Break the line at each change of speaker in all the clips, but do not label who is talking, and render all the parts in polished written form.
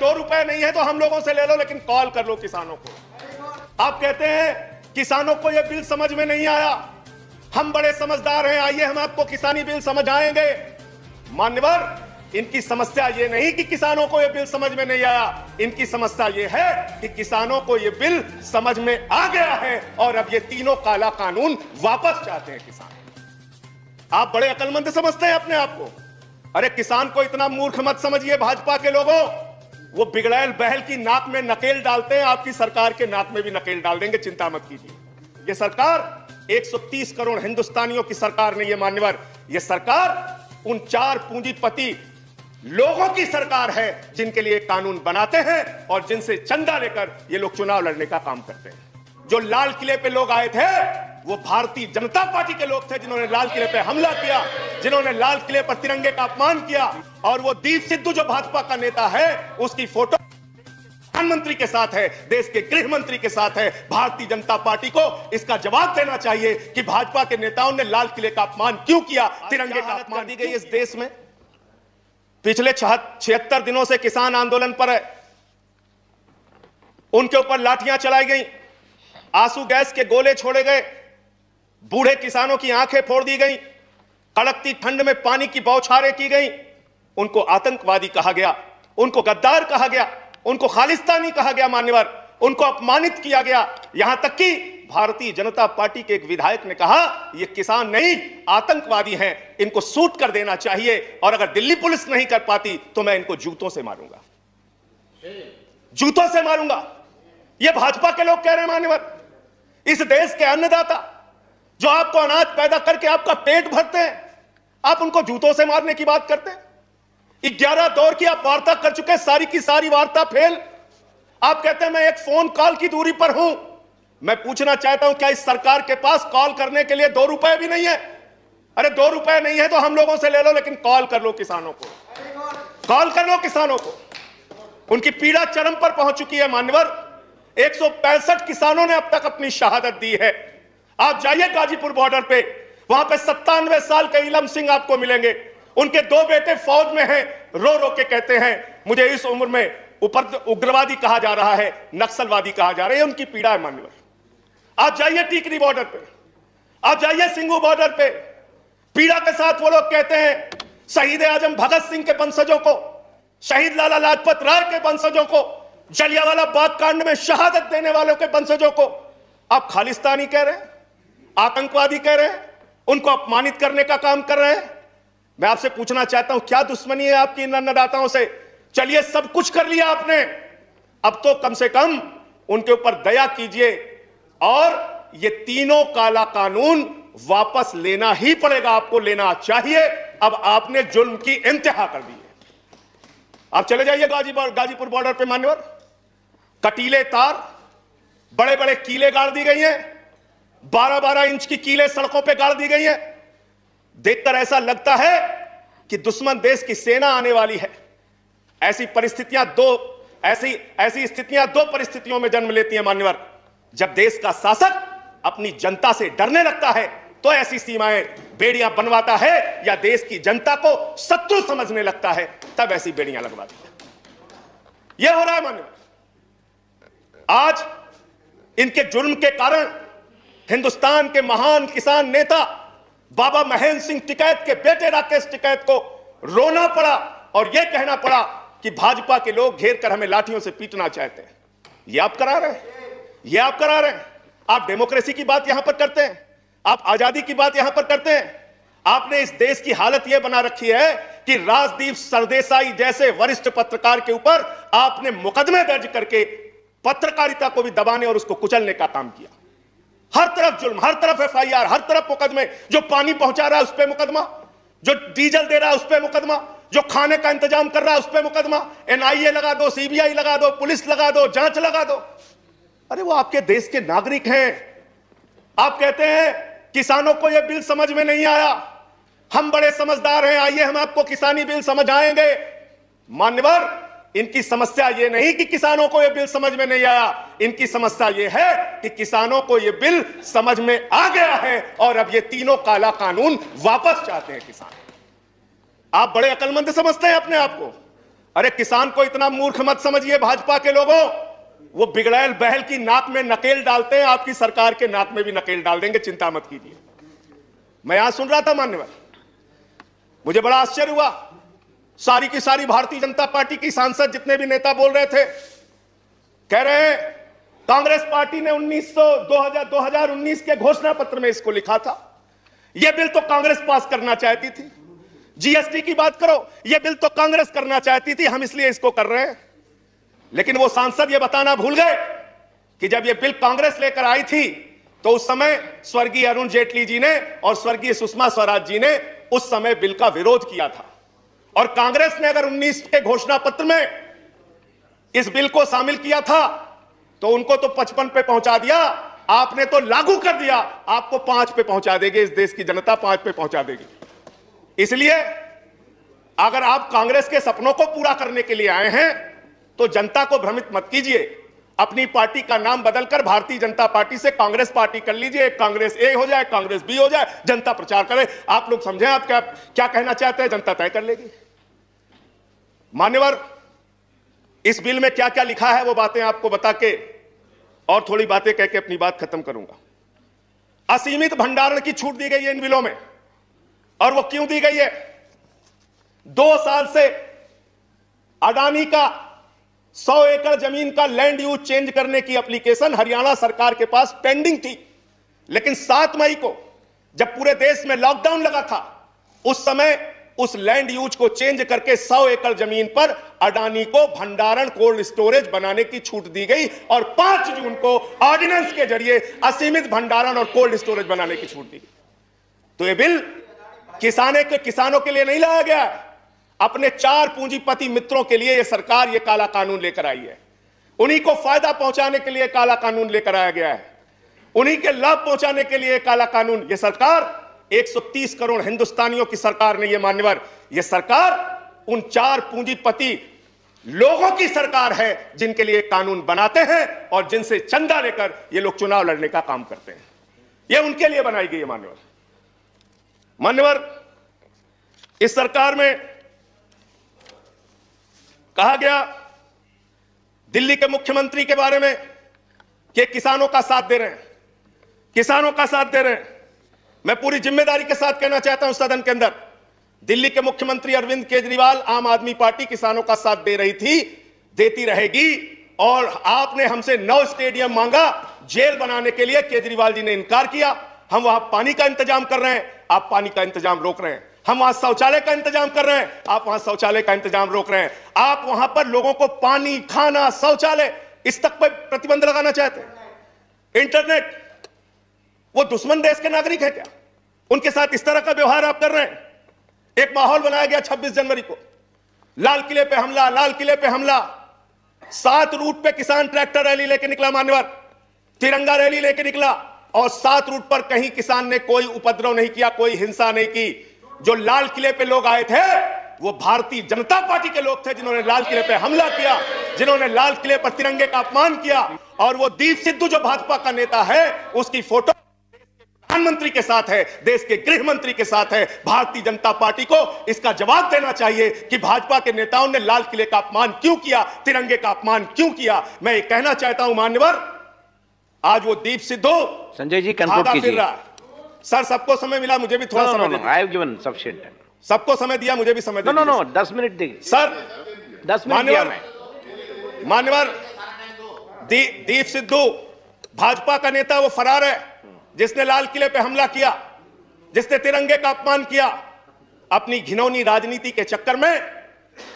₹2 नहीं है तो हम लोगों से ले लो, लेकिन कॉल कर लो किसानों को। आप कहते हैं किसानों को यह बिल समझ में नहीं आया, हम बड़े समझदार हैं, आइए हम आपको किसानी बिल समझाएंगे। मान्यवर, इनकी समस्या ये नहीं कि किसानों को यह बिल समझ में नहीं आया, इनकी समस्या ये है कि किसानों को यह बिल समझ में आ गया है और अब ये तीनों काला कानून वापस चाहते हैं किसान। आप बड़े अक्लमंद समझते हैं अपने आप को। अरे किसान को इतना मूर्ख मत समझिए भाजपा के लोगों, वो बिगड़ैल बहल की नाक में नकेल डालते हैं, आपकी सरकार के नाक में भी नकेल डाल देंगे, चिंता मत कीजिए। ये सरकार 130 करोड़ हिंदुस्तानियों की सरकार नहीं है मान्यवर, ये सरकार उन 4 पूंजीपति लोगों की सरकार है जिनके लिए कानून बनाते हैं और जिनसे चंदा लेकर ये लोग चुनाव लड़ने का काम करते हैं। जो लाल किले पे लोग आए थे वो भारतीय जनता पार्टी के लोग थे जिन्होंने लाल किले पे हमला किया, जिन्होंने लाल किले पर तिरंगे का अपमान किया। और वो दीप सिद्धू जो भाजपा का नेता है उसकी फोटो प्रधानमंत्री के साथ है, देश के गृह मंत्री के साथ है। भारतीय जनता पार्टी को इसका जवाब देना चाहिए कि भाजपा के नेताओं ने लाल किले का अपमान क्यों किया, तिरंगे का अपमान दी गई इस देश में। पिछले 76 दिनों से किसान आंदोलन पर है, उनके ऊपर लाठियां चलाई गई, आंसू गैस के गोले छोड़े गए, बूढ़े किसानों की आंखें फोड़ दी गई, कड़कती ठंड में पानी की बौछारें की गई, उनको आतंकवादी कहा गया, उनको गद्दार कहा गया, उनको खालिस्तानी कहा गया मान्यवर, उनको अपमानित किया गया। यहां तक कि भारतीय जनता पार्टी के एक विधायक ने कहा ये किसान नहीं आतंकवादी हैं, इनको शूट कर देना चाहिए और अगर दिल्ली पुलिस नहीं कर पाती तो मैं इनको जूतों से मारूंगा, जूतों से मारूंगा। ये भाजपा के लोग कह रहे हैं मान्यवर। इस देश के अन्नदाता जो आपको अनाज पैदा करके आपका पेट भरते हैं, आप उनको जूतों से मारने की बात करते हैं। 11 दौर की आप वार्ता कर चुके, सारी की सारी वार्ता फेल। आप कहते हैं मैं एक फोन कॉल की दूरी पर हूं। मैं पूछना चाहता हूं क्या इस सरकार के पास कॉल करने के लिए ₹2 भी नहीं है? अरे ₹2 नहीं है तो हम लोगों से ले लो, लेकिन कॉल कर लो किसानों को, कॉल कर लो किसानों को। उनकी पीड़ा चरम पर पहुंच चुकी है मान्यवर। 165 किसानों ने अब तक अपनी शहादत दी है। आप जाइए गाजीपुर बॉर्डर पे, वहां पे 97 साल के इलम सिंह आपको मिलेंगे, उनके 2 बेटे फौज में हैं, रो रो के कहते हैं मुझे इस उम्र में उग्रवादी कहा जा रहा है, नक्सलवादी कहा जा रहा है। उनकी पीड़ा है मान्यवर। आप जाइए टीकरी बॉर्डर पे, आप जाइए सिंगू बॉर्डर पे, पीड़ा के साथ वो लोग कहते हैं शहीद आजम भगत सिंह के वंशजों को, शहीद लाला लाजपत राय के वंशजों को, जलियांवाला बाग कांड में शहादत देने वालों के वंशजों को आप खालिस्तानी कह रहे हैं, आतंकवादी कह रहे हैं, उनको अपमानित करने का काम कर रहे हैं। मैं आपसे पूछना चाहता हूं क्या दुश्मनी है आपकी इन अन्नदाताओं से? चलिए सब कुछ कर लिया आपने, अब तो कम से कम उनके ऊपर दया कीजिए और ये तीनों काला कानून वापस लेना ही पड़ेगा, आपको लेना चाहिए। अब आपने जुल्म की इंतहा कर दी है। आप चले जाइए गाजीपुर बॉर्डर पे मान्यवर, कटीले तार, बड़े बड़े कीले गाड़ दी गई हैं, 12-12 इंच की कीले सड़कों पे गाड़ दी गई हैं। देखकर ऐसा लगता है कि दुश्मन देश की सेना आने वाली है। ऐसी स्थितियां दो परिस्थितियों में जन्म लेती हैं मान्यवर। जब देश का शासक अपनी जनता से डरने लगता है तो ऐसी सीमाएं बेड़ियां बनवाता है, या देश की जनता को शत्रु समझने लगता है तब ऐसी बेड़ियां लगवाता है। यह हो रहा है मान्यवर। आज इनके जुर्म के कारण हिंदुस्तान के महान किसान नेता बाबा महेंद्र सिंह टिकैत के बेटे राकेश टिकैत को रोना पड़ा और यह कहना पड़ा कि भाजपा के लोग घेर कर हमें लाठियों से पीटना चाहते हैं। यह आप करा रहे हैं, यह आप करा रहे हैं। आप डेमोक्रेसी की बात यहां पर करते हैं, आप आजादी की बात यहां पर करते हैं। आपने इस देश की हालत यह बना रखी है कि राजदीप सरदेसाई जैसे वरिष्ठ पत्रकार के ऊपर आपने मुकदमे दर्ज करके पत्रकारिता को भी दबाने और उसको कुचलने का काम किया। हर तरफ जुल्म, हर तरफ FIR, हर तरफ मुकदमे। जो पानी पहुंचा रहा है उस पर मुकदमा, जो डीजल दे रहा है उस पर मुकदमा, जो खाने का इंतजाम कर रहा है उस पर मुकदमा। NIA लगा दो, CBI लगा दो, पुलिस लगा दो, जांच लगा दो। अरे वो आपके देश के नागरिक हैं। आप कहते हैं किसानों को यह बिल समझ में नहीं आया, हम बड़े समझदार हैं, आइए हम आपको किसानी बिल समझाएंगे। मान्यवर, इनकी समस्या यह नहीं कि किसानों को यह बिल समझ में नहीं आया, इनकी समस्या यह है कि किसानों को यह बिल समझ में आ गया है और अब ये तीनों काला कानून वापस चाहते हैं किसान। आप बड़े अक्लमंद समझते हैं अपने आप को। अरे किसान को इतना मूर्ख मत समझिए भाजपा के लोगों, वो बिगड़ैल बहल की नाक में नकेल डालते हैं, आपकी सरकार के नाक में भी नकेल डाल देंगे, चिंता मत कीजिए। मैं यहां सुन रहा था मान्यवर, मुझे बड़ा आश्चर्य हुआ, सारी की सारी भारतीय जनता पार्टी की सांसद जितने भी नेता बोल रहे थे, कह रहे हैं कांग्रेस पार्टी ने 2019 के घोषणा पत्र में इसको लिखा था, यह बिल तो कांग्रेस पास करना चाहती थी। जीएसटी की बात करो, यह बिल तो कांग्रेस करना चाहती थी, हम इसलिए इसको कर रहे हैं। लेकिन वो सांसद यह बताना भूल गए कि जब यह बिल कांग्रेस लेकर आई थी तो उस समय स्वर्गीय अरुण जेटली जी ने और स्वर्गीय सुषमा स्वराज जी ने उस समय बिल का विरोध किया था। और कांग्रेस ने अगर 19 के घोषणा पत्र में इस बिल को शामिल किया था तो उनको तो 55 पे पहुंचा दिया, आपने तो लागू कर दिया, आपको 5 पे पहुंचा देगी, इस देश की जनता 5 पे पहुंचा देगी। इसलिए अगर आप कांग्रेस के सपनों को पूरा करने के लिए आए हैं तो जनता को भ्रमित मत कीजिए, अपनी पार्टी का नाम बदलकर भारतीय जनता पार्टी से कांग्रेस पार्टी कर लीजिए, कांग्रेस ए हो जाए, कांग्रेस बी हो जाए, जनता प्रचार करे। आप लोग समझें आप क्या कहना चाहते हैं, जनता तय कर लेगी। मान्यवर, इस बिल में क्या क्या लिखा है वो बातें आपको बता के और थोड़ी बातें कह के अपनी बात खत्म करूंगा। असीमित भंडारण की छूट दी गई है इन बिलों में, और वो क्यों दी गई है? 2 साल से अडानी का 100 एकड़ जमीन का लैंड यूज चेंज करने की एप्लीकेशन हरियाणा सरकार के पास पेंडिंग थी, लेकिन 7 मई को जब पूरे देश में लॉकडाउन लगा था, उस समय उस लैंड यूज को चेंज करके 100 एकड़ जमीन पर अडानी को भंडारण कोल्ड स्टोरेज बनाने की छूट दी गई और 5 जून को ऑर्डिनेंस के जरिए असीमित भंडारण और कोल्ड स्टोरेज बनाने की छूट दी गई। तो यह बिल किसानों के लिए नहीं लाया गया, अपने 4 पूंजीपति मित्रों के लिए यह सरकार यह काला कानून लेकर आई है। उन्हीं को फायदा पहुंचाने के लिए काला कानून लेकर आया गया है, उन्हीं के लाभ पहुंचाने के लिए काला कानून। यह सरकार 130 करोड़ हिंदुस्तानियों की सरकार नहीं है मान्यवर, यह सरकार उन 4 पूंजीपति लोगों की सरकार है जिनके लिए कानून बनाते हैं और जिनसे चंदा लेकर ये लोग चुनाव लड़ने का काम करते हैं। यह उनके लिए बनाई गई है मान्यवर। इस सरकार में कहा गया दिल्ली के मुख्यमंत्री के बारे में कि किसानों का साथ दे रहे हैं, किसानों का साथ दे रहे हैं। मैं पूरी जिम्मेदारी के साथ कहना चाहता हूं सदन के अंदर, दिल्ली के मुख्यमंत्री अरविंद केजरीवाल, आम आदमी पार्टी किसानों का साथ दे रही थी, देती रहेगी। और आपने हमसे 9 स्टेडियम मांगा जेल बनाने के लिए, केजरीवाल जी ने इनकार किया। हम वहां पानी का इंतजाम कर रहे हैं, आप पानी का इंतजाम रोक रहे हैं। हम वहां शौचालय का इंतजाम कर रहे हैं, आप वहां शौचालय का इंतजाम रोक रहे हैं। आप वहां पर लोगों को पानी, खाना, शौचालय इस तक पर प्रतिबंध लगाना चाहते हैं। इंटरनेट, वो दुश्मन देश के नागरिक है क्या? उनके साथ इस तरह का व्यवहार आप कर रहे हैं। एक माहौल बनाया गया 26 जनवरी को, लाल किले पे हमला, लाल किले पे हमला। 7 रूट पे किसान ट्रैक्टर रैली लेके निकला मान्यवर, तिरंगा रैली लेके निकला, और 7 रूट पर कहीं किसान ने कोई उपद्रव नहीं किया, कोई हिंसा नहीं की। जो लाल किले पे लोग आए थे वो भारतीय जनता पार्टी के लोग थे जिन्होंने लाल किले पे हमला किया, जिन्होंने लाल किले पर तिरंगे का अपमान किया। और वो दीप सिद्धू जो भाजपा का नेता है, उसकी फोटो प्रधानमंत्री के साथ है, देश के गृह मंत्री के साथ है। भारतीय जनता पार्टी को इसका जवाब देना चाहिए कि भाजपा के नेताओं ने लाल किले का अपमान क्यों किया, तिरंगे का अपमान क्यों किया। मैं ये कहना चाहता हूं मान्यवर, आज वो दीप सिद्धू
संजय जी कंक्लूड कीजिए।
सर सबको समय मिला, मुझे भी थोड़ा समय
I have given sufficient time.
सबको समय दिया, मुझे भी समय
दिया। नो 10 मिनट दीजिए
सर,
10 मिनट दिया मैं।
मान्यवर, दीप सिद्धू भाजपा का नेता, वो फरार है जिसने लाल किले पे हमला किया, जिसने तिरंगे का अपमान किया। अपनी घिनौनी राजनीति के चक्कर में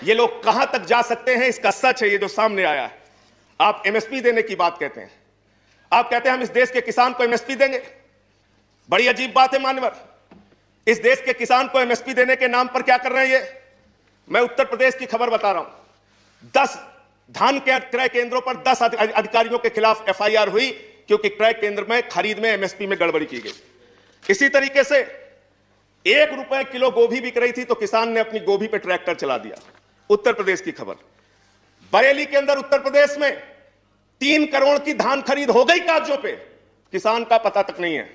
ये लोग कहां तक जा सकते हैं, इसका सच है ये जो सामने आया है। आप एमएसपी देने की बात कहते हैं, आप कहते हैं हम इस देश के किसान को एमएसपी देंगे। बड़ी अजीब बात है मान्यवर, इस देश के किसान को एमएसपी देने के नाम पर क्या कर रहे हैं ये? मैं उत्तर प्रदेश की खबर बता रहा हूं। 10 धान के क्रय केंद्रों पर 10 अधिकारियों के खिलाफ एफआईआर हुई क्योंकि क्रय केंद्र में खरीद में एमएसपी में गड़बड़ी की गई। इसी तरीके से 1 रुपए किलो गोभी बिक रही थी तो किसान ने अपनी गोभी पे ट्रैक्टर चला दिया। उत्तर प्रदेश की खबर। बरेली के अंदर उत्तर प्रदेश में 3 करोड़ की धान खरीद हो गई कागजों पे, किसान का पता तक नहीं है।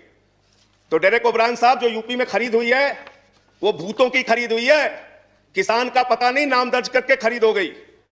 तो डेरेक ओब्रायन साहब, जो यूपी में खरीद हुई है वो भूतों की खरीद हुई है, किसान का पता नहीं नाम दर्ज करके खरीद हो गई।